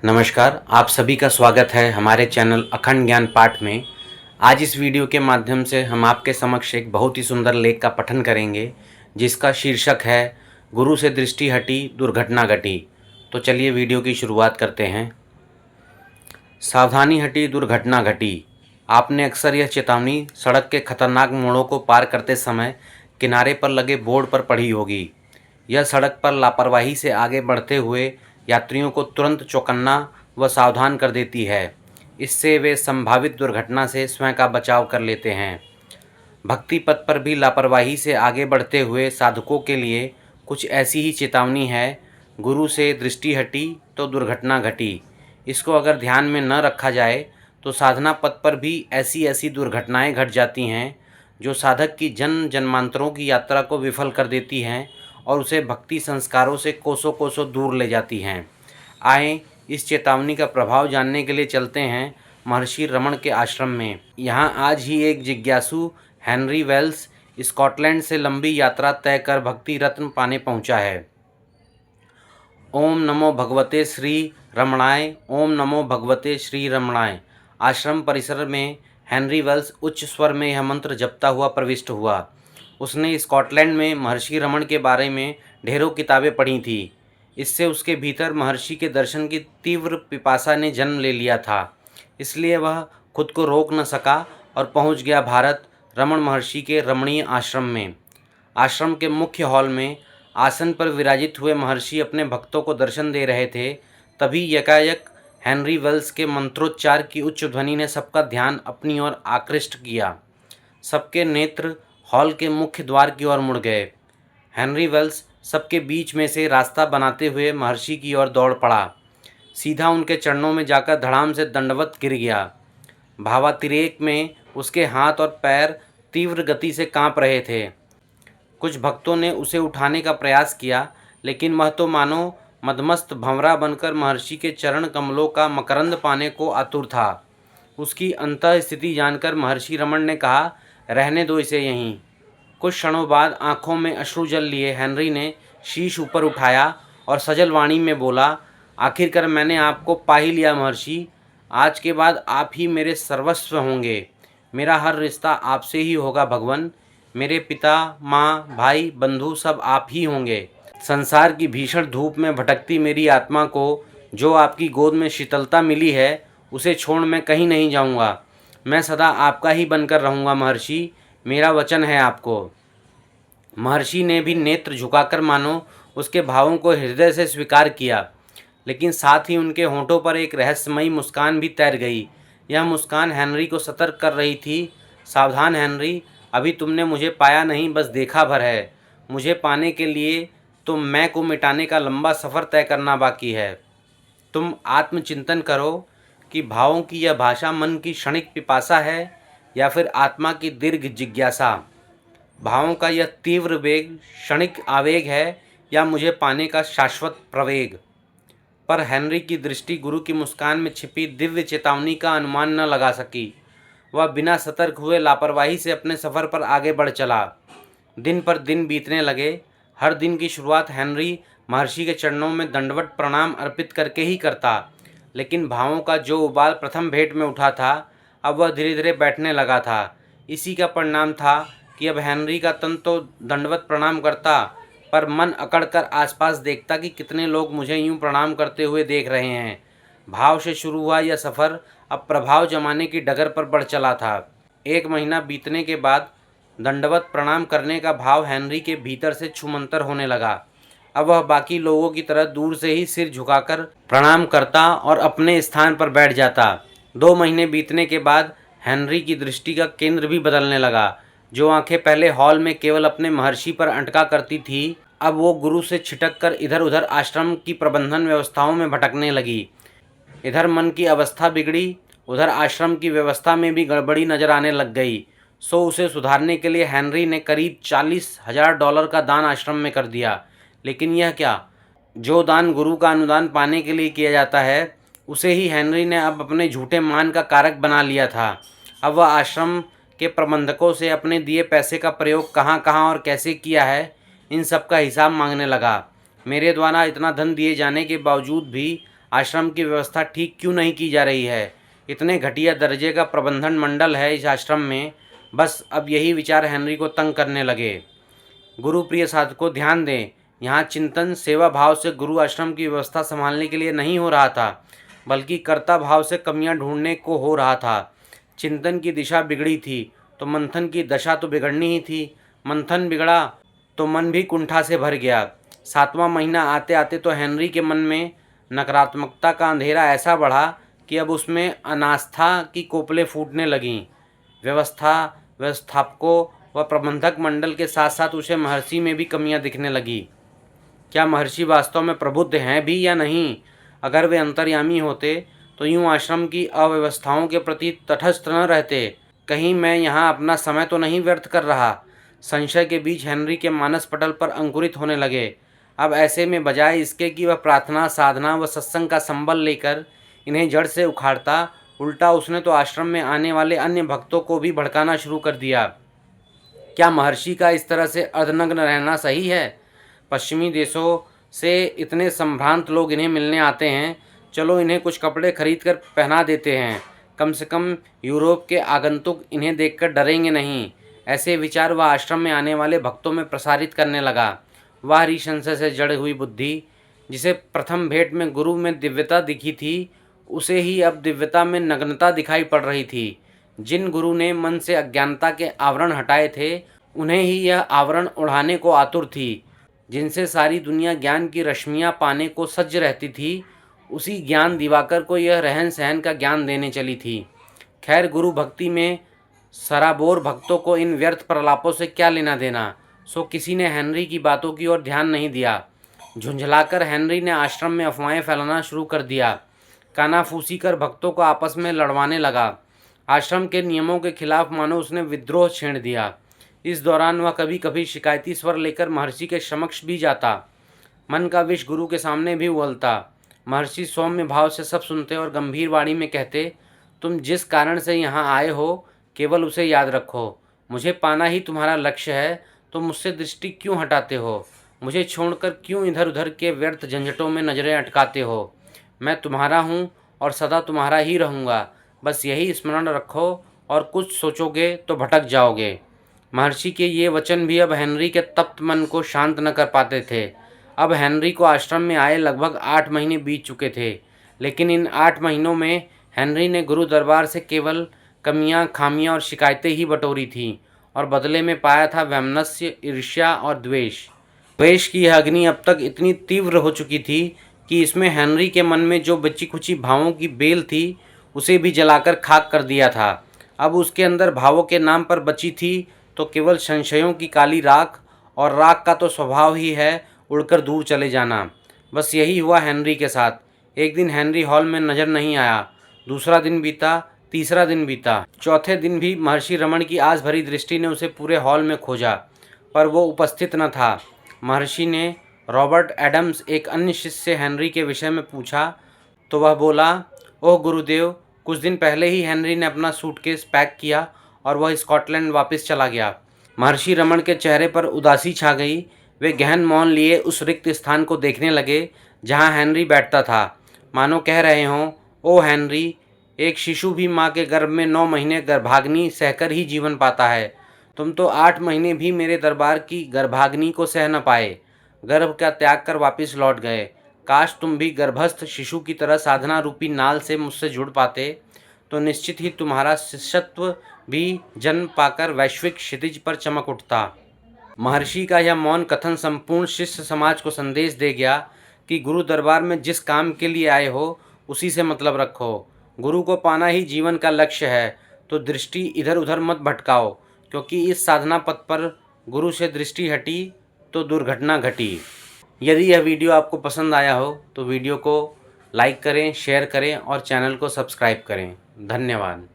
नमस्कार, आप सभी का स्वागत है हमारे चैनल अखंड ज्ञान पाठ में। आज इस वीडियो के माध्यम से हम आपके समक्ष एक बहुत ही सुंदर लेख का पठन करेंगे, जिसका शीर्षक है गुरु से दृष्टि हटी दुर्घटना घटी। तो चलिए वीडियो की शुरुआत करते हैं। सावधानी हटी दुर्घटना घटी। आपने अक्सर यह चेतावनी सड़क के खतरनाक मोड़ों को पार करते समय किनारे पर लगे बोर्ड पर पढ़ी होगी। यह सड़क पर लापरवाही से आगे बढ़ते हुए यात्रियों को तुरंत चौकन्ना व सावधान कर देती है। इससे वे संभावित दुर्घटना से स्वयं का बचाव कर लेते हैं। भक्ति पथ पर भी लापरवाही से आगे बढ़ते हुए साधकों के लिए कुछ ऐसी ही चेतावनी है। गुरु से दृष्टि हटी तो दुर्घटना घटी। इसको अगर ध्यान में न रखा जाए तो साधना पथ पर भी ऐसी ऐसी दुर्घटनाएं घट जाती हैं, जो साधक की जन्म जन्मांतरों की यात्रा को विफल कर देती हैं और उसे भक्ति संस्कारों से कोसों कोसों दूर ले जाती हैं। आएँ, इस चेतावनी का प्रभाव जानने के लिए चलते हैं महर्षि रमण के आश्रम में। यहाँ आज ही एक जिज्ञासु हेनरी वेल्स स्कॉटलैंड से लंबी यात्रा तय कर भक्ति रत्न पाने पहुँचा है। ओम नमो भगवते श्री रमणाय, ओम नमो भगवते श्री रमणाय। आश्रम परिसर में हेनरी वेल्स उच्च स्वर में यह मंत्र जपता हुआ प्रविष्ट हुआ। उसने स्कॉटलैंड में महर्षि रमण के बारे में ढेरों किताबें पढ़ी थी। इससे उसके भीतर महर्षि के दर्शन की तीव्र पिपासा ने जन्म ले लिया था। इसलिए वह खुद को रोक न सका और पहुंच गया भारत रमण महर्षि के रमणीय आश्रम में। आश्रम के मुख्य हॉल में आसन पर विराजित हुए महर्षि अपने भक्तों को दर्शन दे रहे थे। तभी यकायक हेनरी वेल्स के मंत्रोच्चार की उच्च ध्वनि ने सबका ध्यान अपनी ओर आकृष्ट किया। सबके नेत्र हॉल के मुख्य द्वार की ओर मुड़ गए। हेनरी वेल्स सबके बीच में से रास्ता बनाते हुए महर्षि की ओर दौड़ पड़ा। सीधा उनके चरणों में जाकर धड़ाम से दंडवत गिर गया। भावातिरेक में उसके हाथ और पैर तीव्र गति से कांप रहे थे। कुछ भक्तों ने उसे उठाने का प्रयास किया, लेकिन वह तो मानो मदमस्त भंवरा बनकर महर्षि के चरण कमलों का मकरंद पाने को आतुर था। उसकी अंतः स्थिति जानकर महर्षि रमण ने कहा, रहने दो इसे यहीं। कुछ क्षणों बाद आंखों में अश्रु जल लिए हेनरी ने शीश ऊपर उठाया और सजल वाणी में बोला, आखिरकार मैंने आपको पा ही लिया महर्षि। आज के बाद आप ही मेरे सर्वस्व होंगे। मेरा हर रिश्ता आपसे ही होगा भगवान। मेरे पिता, माँ, भाई, बंधु सब आप ही होंगे। संसार की भीषण धूप में भटकती मेरी आत्मा को जो आपकी गोद में शीतलता मिली है, उसे छोड़ मैं कहीं नहीं जाऊंगा। मैं सदा आपका ही बनकर रहूंगा महर्षि, मेरा वचन है आपको। महर्षि ने भी नेत्र झुकाकर मानो उसके भावों को हृदय से स्वीकार किया, लेकिन साथ ही उनके होंठों पर एक रहस्यमयी मुस्कान भी तैर गई। यह मुस्कान हेनरी को सतर्क कर रही थी, सावधान हेनरी, अभी तुमने मुझे पाया नहीं, बस देखा भर है। मुझे पाने के लिए तो मैं को मिटाने का लंबा सफ़र तय करना बाकी है। तुम आत्मचिंतन करो कि भावों की यह भाषा मन की क्षणिक पिपासा है या फिर आत्मा की दीर्घ जिज्ञासा। भावों का यह तीव्र वेग क्षणिक आवेग है या मुझे पाने का शाश्वत प्रवेग। पर हेनरी की दृष्टि गुरु की मुस्कान में छिपी दिव्य चेतावनी का अनुमान न लगा सकी। वह बिना सतर्क हुए लापरवाही से अपने सफ़र पर आगे बढ़ चला। दिन पर दिन बीतने लगे। हर दिन की शुरुआत हेनरी महर्षि के चरणों में दंडवत प्रणाम अर्पित करके ही करता, लेकिन भावों का जो उबाल प्रथम भेंट में उठा था, अब वह धीरे धीरे बैठने लगा था। इसी का परिणाम था कि अब हेनरी का तन तो दंडवत प्रणाम करता, पर मन अकड़ कर आसपास देखता कि कितने लोग मुझे यूं प्रणाम करते हुए देख रहे हैं। भाव से शुरू हुआ यह सफ़र अब प्रभाव जमाने की डगर पर बढ़ चला था। 1 महीना बीतने के बाद दंडवत प्रणाम करने का भाव हेनरी के भीतर से छूमंतर होने लगा। अब वह बाकी लोगों की तरह दूर से ही सिर झुकाकर प्रणाम करता और अपने स्थान पर बैठ जाता। 2 महीने बीतने के बाद हेनरी की दृष्टि का केंद्र भी बदलने लगा। जो आंखें पहले हॉल में केवल अपने महर्षि पर अटका करती थी, अब वो गुरु से छिटक कर इधर उधर आश्रम की प्रबंधन व्यवस्थाओं में भटकने लगी। इधर मन की अवस्था बिगड़ी, उधर आश्रम की व्यवस्था में भी गड़बड़ी नजर आने लग गई। सो उसे सुधारने के लिए हेनरी ने करीब $40,000 का दान आश्रम में कर दिया। लेकिन यह क्या, जो दान गुरु का अनुदान पाने के लिए किया जाता है, उसे ही हेनरी ने अब अपने झूठे मान का कारक बना लिया था। अब वह आश्रम के प्रबंधकों से अपने दिए पैसे का प्रयोग कहाँ कहाँ और कैसे किया है, इन सब का हिसाब मांगने लगा। मेरे द्वारा इतना धन दिए जाने के बावजूद भी आश्रम की व्यवस्था ठीक क्यों नहीं की जा रही है। इतने घटिया दर्जे का प्रबंधन मंडल है इस आश्रम में। बस अब यही विचार हेनरी को तंग करने लगे। गुरु प्रिय साधकों, ध्यान दें, यहाँ चिंतन सेवा भाव से गुरु आश्रम की व्यवस्था संभालने के लिए नहीं हो रहा था, बल्कि कर्ता भाव से कमियां ढूंढने को हो रहा था। चिंतन की दिशा बिगड़ी थी तो मंथन की दशा तो बिगड़नी ही थी। मंथन बिगड़ा तो मन भी कुंठा से भर गया। 7वां महीना आते आते तो हेनरी के मन में नकारात्मकता का अंधेरा ऐसा बढ़ा कि अब उसमें अनास्था की कोपलें फूटने लगीं। व्यवस्थापकों व प्रबंधक मंडल के साथ साथ उसे महर्षि में भी कमियां दिखने लगी। क्या महर्षि वास्तव में प्रबुद्ध हैं भी या नहीं? अगर वे अंतर्यामी होते तो यूं आश्रम की अव्यवस्थाओं के प्रति तटस्थ न रहते। कहीं मैं यहाँ अपना समय तो नहीं व्यर्थ कर रहा? संशय के बीच हेनरी के मानस पटल पर अंकुरित होने लगे। अब ऐसे में बजाय इसके कि वह प्रार्थना, साधना व सत्संग का संबल लेकर इन्हें जड़ से उखाड़ता, उल्टा उसने तो आश्रम में आने वाले अन्य भक्तों को भी भड़काना शुरू कर दिया। क्या महर्षि का इस तरह से अर्धनग्न रहना सही है? पश्चिमी देशों से इतने संभ्रांत लोग इन्हें मिलने आते हैं, चलो इन्हें कुछ कपड़े खरीद कर पहना देते हैं, कम से कम यूरोप के आगंतुक इन्हें देखकर डरेंगे नहीं। ऐसे विचार वह आश्रम में आने वाले भक्तों में प्रसारित करने लगा। वह हरी संशय से जड़ी हुई बुद्धि, जिसे प्रथम भेंट में गुरु में दिव्यता दिखी थी, उसे ही अब दिव्यता में नग्नता दिखाई पड़ रही थी। जिन गुरु ने मन से अज्ञानता के आवरण हटाए थे, उन्हें ही यह आवरण उड़ाने को आतुर थी। जिनसे सारी दुनिया ज्ञान की रश्मियाँ पाने को सज्ज रहती थी, उसी ज्ञान दिवाकर को यह रहन सहन का ज्ञान देने चली थी। खैर, गुरु भक्ति में सराबोर भक्तों को इन व्यर्थ प्रलापों से क्या लेना देना। सो किसी ने हेनरी की बातों की ओर ध्यान नहीं दिया। झुंझलाकर हेनरी ने आश्रम में अफवाहें फैलाना शुरू कर दिया। कानाफूसी कर भक्तों को आपस में लड़वाने लगा। आश्रम के नियमों के खिलाफ मानो उसने विद्रोह छेड़ दिया। इस दौरान वह कभी कभी शिकायती स्वर लेकर महर्षि के समक्ष भी जाता। मन का विष गुरु के सामने भी उगलता। महर्षि सौम्य भाव से सब सुनते और गंभीर वाणी में कहते, तुम जिस कारण से यहाँ आए हो, केवल उसे याद रखो। मुझे पाना ही तुम्हारा लक्ष्य है, तो मुझसे दृष्टि क्यों हटाते हो? मुझे छोड़कर क्यों इधर उधर के व्यर्थ झंझटों में नजरें अटकाते हो? मैं तुम्हारा हूँ और सदा तुम्हारा ही रहूँगा। बस यही स्मरण रखो, और कुछ सोचोगे तो भटक जाओगे। महर्षि के ये वचन भी अब हेनरी के तप्त मन को शांत न कर पाते थे। अब हेनरी को आश्रम में आए लगभग 8 महीने बीत चुके थे, लेकिन इन 8 महीनों में हेनरी ने गुरु दरबार से केवल कमियां, खामियां और शिकायतें ही बटोरी थीं, और बदले में पाया था वैमनस्य, ईर्ष्या और द्वेष। द्वेष की यह अग्नि अब तक इतनी तीव्र हो चुकी थी कि इसमें हेनरी के मन में जो बची खुची भावों की बेल थी, उसे भी जलाकर खाक कर दिया था। अब उसके अंदर भावों के नाम पर बची थी तो केवल संशयों की काली राख, और राख का तो स्वभाव ही है उड़कर दूर चले जाना। बस यही हुआ हेनरी के साथ। एक दिन हेनरी हॉल में नजर नहीं आया। दूसरा दिन बीता, तीसरा दिन बीता, चौथे दिन भी महर्षि रमण की आस भरी दृष्टि ने उसे पूरे हॉल में खोजा, पर वो उपस्थित न था। महर्षि ने रॉबर्ट एडम्स, एक अन्य शिष्य से हेनरी के विषय में पूछा तो वह बोला, ओह गुरुदेव, कुछ दिन पहले ही हेनरी ने अपना सूटकेस पैक किया और वह स्कॉटलैंड वापस चला गया। महर्षि रमण के चेहरे पर उदासी छा गई। वे गहन मौन लिए उस रिक्त स्थान को देखने लगे जहाँ हेनरी बैठता था, मानो कह रहे हों, ओ हेनरी, एक शिशु भी माँ के गर्भ में 9 महीने गर्भाग्नि सहकर ही जीवन पाता है। तुम तो 8 महीने भी मेरे दरबार की गर्भाग्नि को सह न पाए, गर्भ का त्याग कर वापस लौट गए। काश तुम भी गर्भस्थ शिशु की तरह साधना रूपी नाल से मुझसे जुड़ पाते, तो निश्चित ही तुम्हारा शिष्यत्व भी जन्म पाकर वैश्विक क्षितिज पर चमक उठता। महर्षि का यह मौन कथन संपूर्ण शिष्य समाज को संदेश दे गया कि गुरु दरबार में जिस काम के लिए आए हो, उसी से मतलब रखो। गुरु को पाना ही जीवन का लक्ष्य है, तो दृष्टि इधर उधर मत भटकाओ, क्योंकि इस साधना पथ पर गुरु से दृष्टि हटी तो दुर्घटना घटी। यदि यह वीडियो आपको पसंद आया हो तो वीडियो को लाइक करें, शेयर करें और चैनल को सब्सक्राइब करें। धन्यवाद।